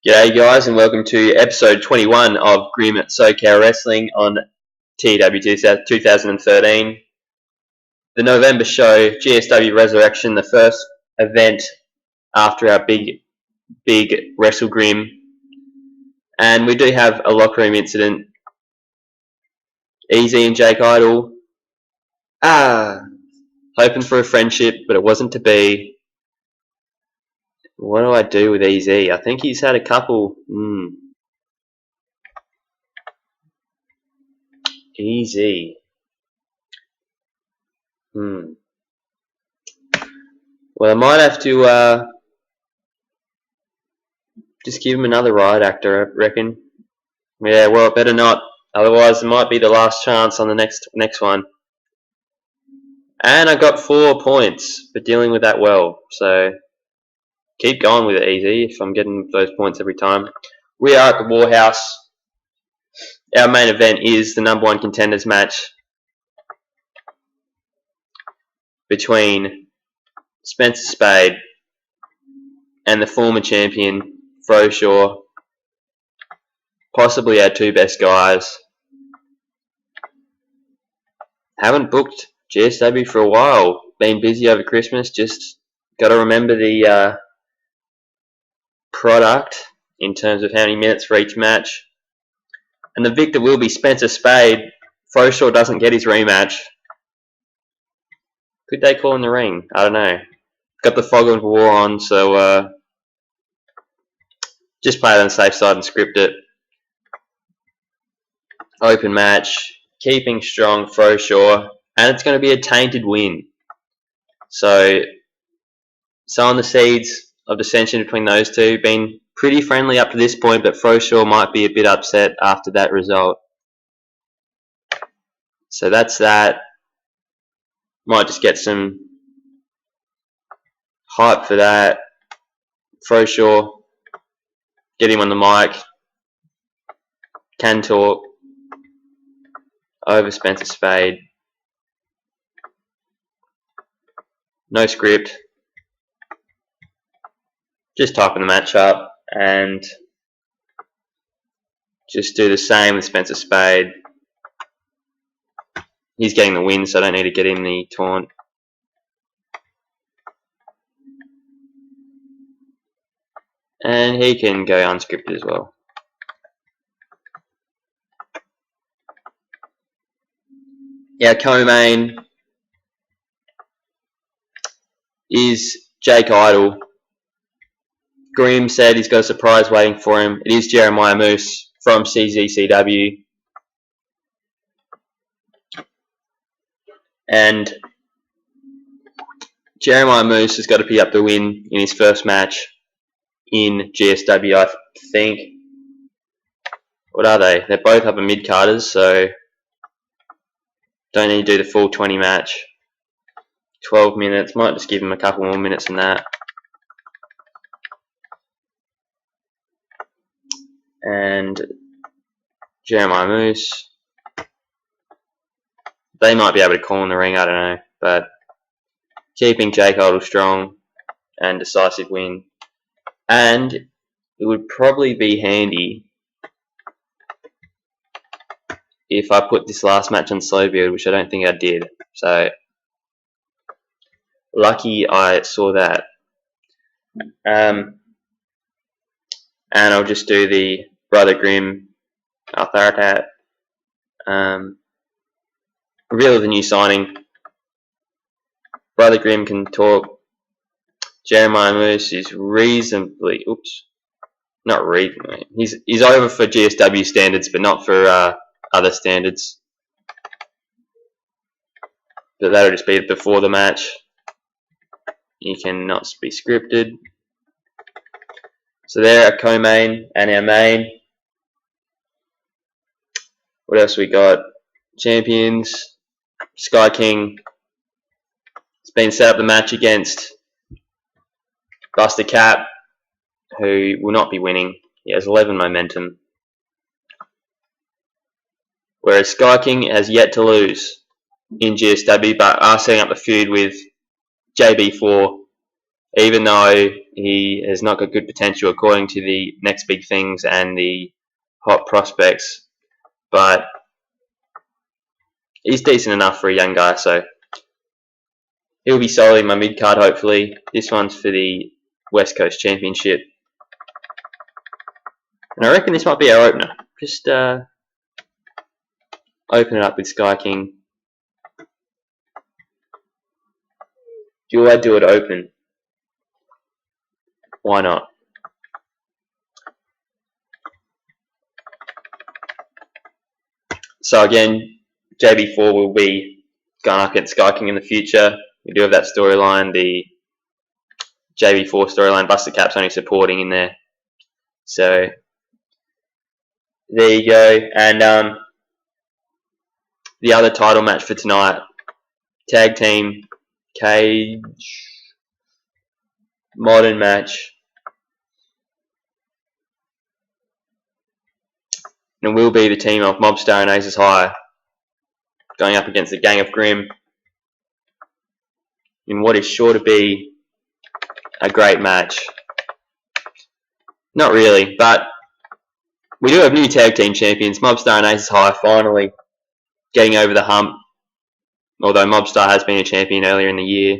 G'day guys, and welcome to episode 21 of Grim SoCal Wrestling on TEW 2013. The November show, GSW Resurrection, the first event after our big Wrestle Grim. And we do have a locker room incident. Easy and Jake Idol. Hoping for a friendship, but it wasn't to be. What do I do with Easy? I think he's had a couple. Easy. Well, I might have to just give him another ride actor, I reckon. Yeah, well, better not. Otherwise, it might be the last chance on the next one. And I got 4 points for dealing with that well. So keep going with it, Easy, if I'm getting those points every time. We are at the Warhouse. Our main event is the number 1 contenders match between Spencer Spade and the former champion, Froshaw. Possibly our 2 best guys. Haven't booked GSW for a while. Been busy over Christmas. Just got to remember the product in terms of how many minutes for each match. And the victor will be Spencer Spade. Froshaw doesn't get his rematch. Could they call in the ring? I don't know. Got the fog of war on, so just play it on the safe side and script it. Open match. Keeping strong, Froshaw. And it's going to be a tainted win. So sowing the seeds of dissension between those two. Been pretty friendly up to this point, but Froshaw might be a bit upset after that result. So that's that. Might just get some hype for that. Froshaw, get him on the mic. Can talk. Over Spencer Spade. No script. Just typing the match up and just do the same with Spencer Spade. He's getting the win, so I don't need to get him the taunt. And he can go unscripted as well. Our co-main is Jake Idol. Grim said he's got a surprise waiting for him. It is Jeremiah Moose from CZCW. And Jeremiah Moose has got to pick up the win in his first match in GSW, I think. What are they? They're both upper mid-carders, so don't need to do the full 20 match. 12 minutes. Might just give him a couple more minutes than that. And Jeremiah Moose. They might be able to call in the ring, I don't know. But keeping Jake Idol strong and decisive win. And it would probably be handy if I put this last match on slow build, which I don't think I did. So lucky I saw that. And I'll just do the Brother Grimm Authoritat. Reveal the new signing. Brother Grimm can talk. Jeremiah Moose is reasonably, not reasonably. He's over for GSW standards, but not for other standards. But that'll just be before the match. You cannot be scripted. So they're our co-main and our main. What else we got? Champions. Sky King. It's been set up the match against Buster Cap, who will not be winning. He has 11 momentum. Whereas Sky King has yet to lose in GSW, but are setting up the feud with JB4, even though he has not got good potential according to the next big things and the hot prospects, but he's decent enough for a young guy, so he'll be solid in my mid card hopefully. This one's for the West Coast Championship, and I reckon this might be our opener. Just open it up with Sky King. Do I do it open? Why not? So again, JB4 will be going up against Sky King in the future. We do have that storyline, the JB4 storyline. Buster Cap's only supporting in there. So there you go. And the other title match for tonight, tag team cage modern match. And it will be the team of Mobstar and Aces High going up against the Gang of Grim in what is sure to be a great match. Not really, but we do have new tag team champions, Mobstar and Aces High, finally getting over the hump, although Mobstar has been a champion earlier in the year.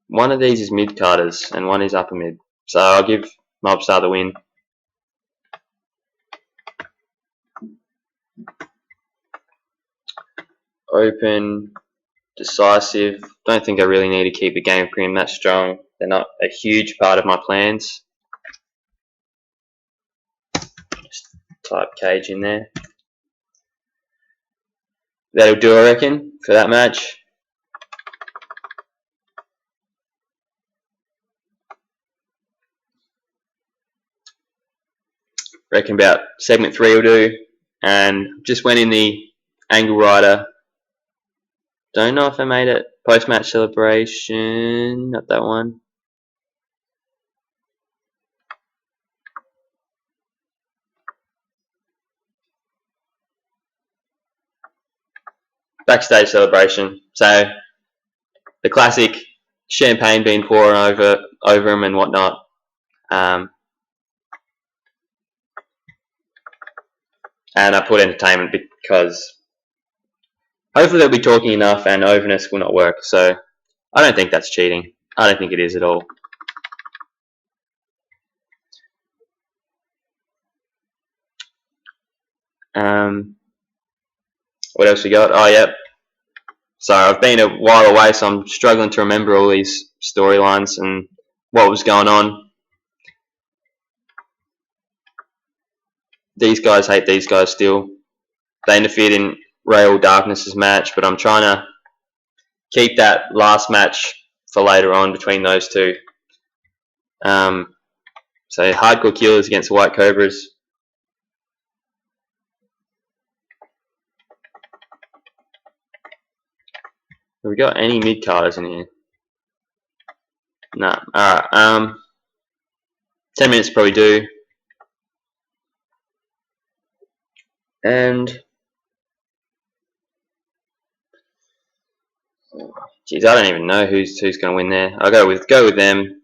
One of these is mid-carders and one is upper mid, so I'll give Mobstar the win. Open, decisive. Don't think I really need to keep a Game of Grim that strong. They're not a huge part of my plans. Just type cage in there. That'll do, I reckon, for that match. Reckon about segment 3 will do. And just went in the Angle Rider. Don't know if I made it. Post-match celebration. Not that one. Backstage celebration. So the classic champagne being poured over him and whatnot. And I put entertainment because hopefully they'll be talking enough and overness will not work. So I don't think that's cheating. I don't think it is at all. What else we got? Oh, yep. So I've been a while away, so I'm struggling to remember all these storylines and what was going on. These guys hate these guys still. They interfered in Rail Darkness's match, but I'm trying to keep that last match for later on between those two. So Hardcore Killers against the White Cobras. Have we got any mid-carders in here? No. Alright, 10 minutes probably do. And geez, I don't even know who's going to win there. I'll go with them.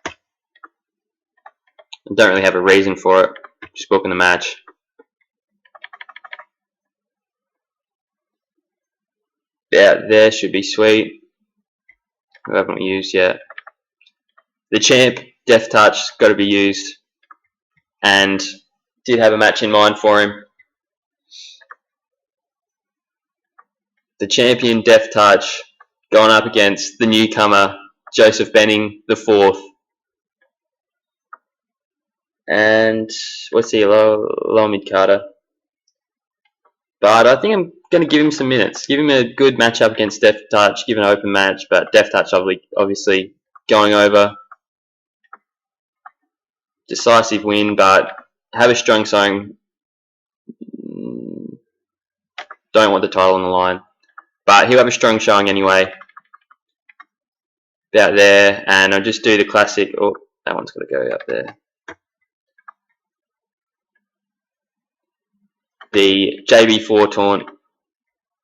I don't really have a reason for it. Just booking the match. Yeah, there should be sweet. Who haven't we used yet? The champ, Death Touch, got to be used. And did have a match in mind for him. The champion, Death Touch, going up against the newcomer, Joseph Benning the Fourth. And what's he, low mid-carder. But I think I'm going to give him some minutes. Give him a good matchup against Death Touch. Give an open match, but Death Touch obviously going over. Decisive win, but have a strong showing. Don't want the title on the line. But he'll have a strong showing anyway. About there. And I'll just do the classic. Oh, that one's got to go up there. The JB4 taunt.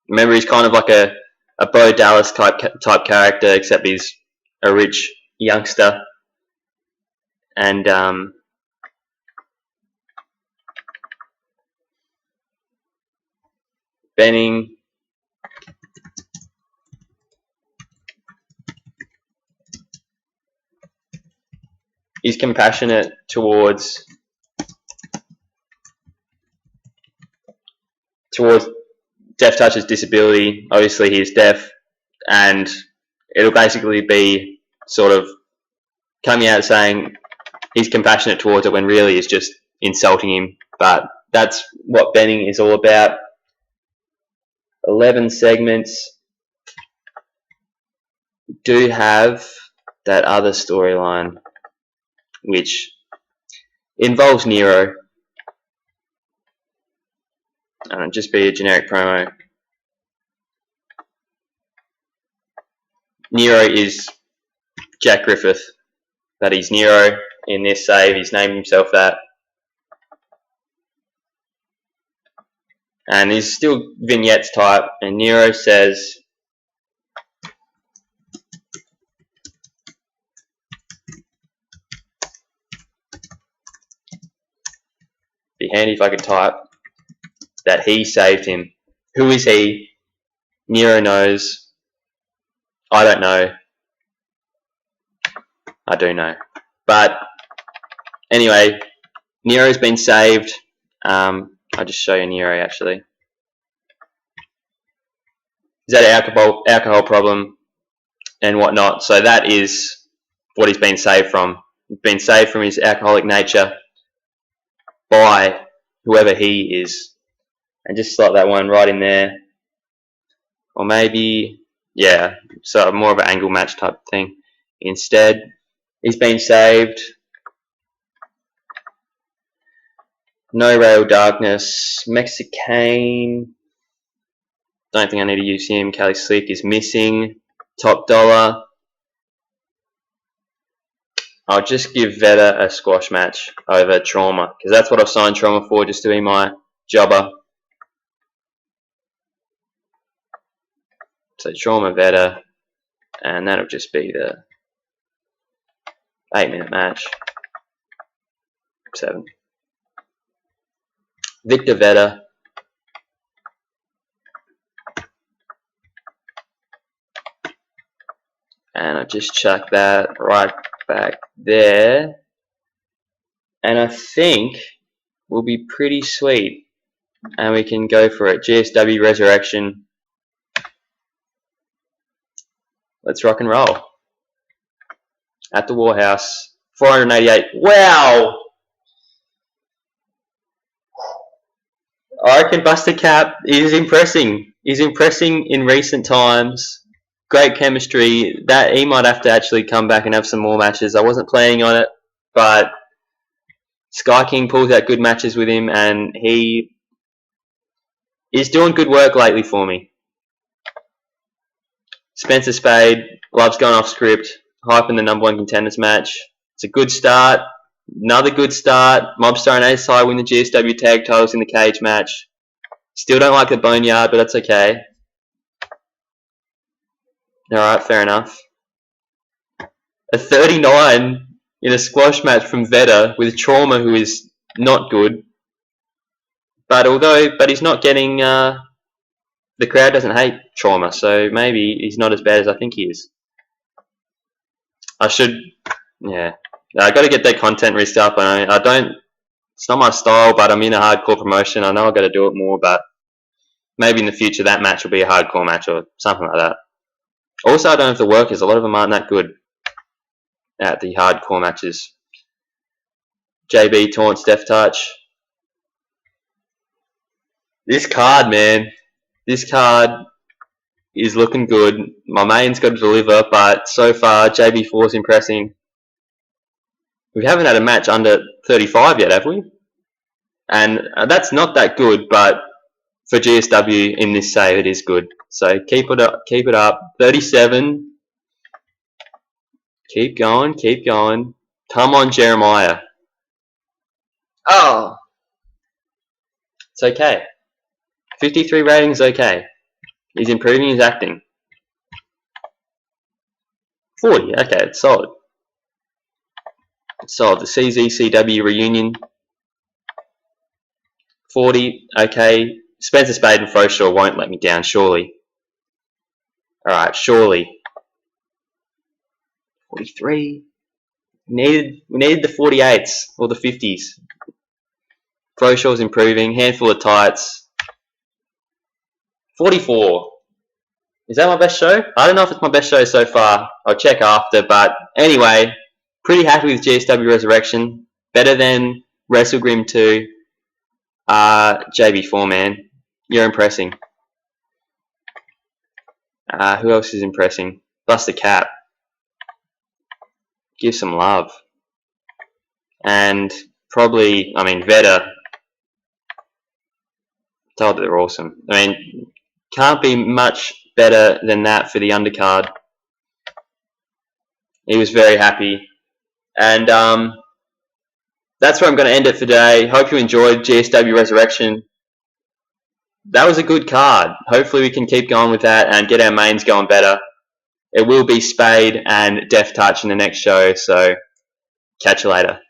Remember, he's kind of like a a Bo Dallas type character, except he's a rich youngster. And Benning, he's compassionate towards Deaf Touch's disability. Obviously, he's deaf, and it'll basically be sort of coming out saying he's compassionate towards it when really it's just insulting him. But that's what Benning is all about. 11 segments. Do have that other storyline, which involves Nero. And it'll just be a generic promo. Nero is Jack Griffith, but he's Nero in this save. He's named himself that. And he's still vignettes type. And Nero says, be handy if I could type, that he saved him. Who is he? Nero knows. I don't know. I do know. But anyway, Nero's been saved. I'll just show you Nero actually. He's had an alcohol problem and whatnot. So that is what he's been saved from. He's been saved from his alcoholic nature by whoever he is. And just slot that one right in there. Or maybe, yeah, so more of an angle match type thing. Instead, he's been saved. No Rail Darkness. Mexican. Don't think I need to use him. Cali Slick is missing. Top Dollar. I'll just give Veda a squash match over Trauma, because that's what I've signed Trauma for, just to be my jobber. So Trauma Veda, and that'll just be the 8-minute match. 7. Victor Veda. And I'll just chuck that right back there. And I think we'll be pretty sweet. And we can go for it. GSW Resurrection. Let's rock and roll. At the Warhouse. 488. Wow! I reckon Buster Cap is impressing. He's impressing in recent times. Great chemistry. That he might have to actually come back and have some more matches. I wasn't planning on it, but Sky King pulls out good matches with him, and he is doing good work lately for me. Spencer Spade loves going off script, hyping the #1 contenders match. It's a good start. Another good start. Mobstar and Ace High win the GSW tag titles in the cage match. Still don't like the Boneyard, but that's okay. Alright, fair enough. A 39 in a squash match from Veda with Trauma, who is not good. But he's not getting, the crowd doesn't hate Trauma, so maybe he's not as bad as I think he is. I got to get that content risked up. It's not my style, but I'm in a hardcore promotion. I know I've got to do it more, but maybe in the future that match will be a hardcore match or something like that. Also, I don't know if the workers, a lot of them aren't that good at the hardcore matches. JB taunts Death Touch. This card, man. This card is looking good. My main's got to deliver, but so far, JB4 is impressing. We haven't had a match under 35 yet, have we? And that's not that good, but for GSW in this save, it is good. So keep it up. Keep it up. 37. Keep going. Keep going. Come on, Jeremiah. Oh. It's okay. 53 rating is okay. He's improving his acting. 40. Okay, it's solid. It's solid. The CZCW reunion. 40. Okay. Spencer Spade and Froshaw won't let me down, surely. Alright, surely. 43. We needed the 48s or the 50s. Froshaw's improving. Handful of tights. 44. Is that my best show? I don't know if it's my best show so far. I'll check after. But anyway, pretty happy with GSW Resurrection. Better than WrestleGrim 2. JB4, man. You're impressing. Who else is impressing? Buster Cap. Give some love. And probably, I mean, Veda. Told they're awesome. I mean, can't be much better than that for the undercard. He was very happy. And that's where I'm going to end it for today. Hope you enjoyed GSW Resurrection. That was a good card. Hopefully we can keep going with that and get our mains going better. It will be Spade and Death Touch in the next show, so catch you later.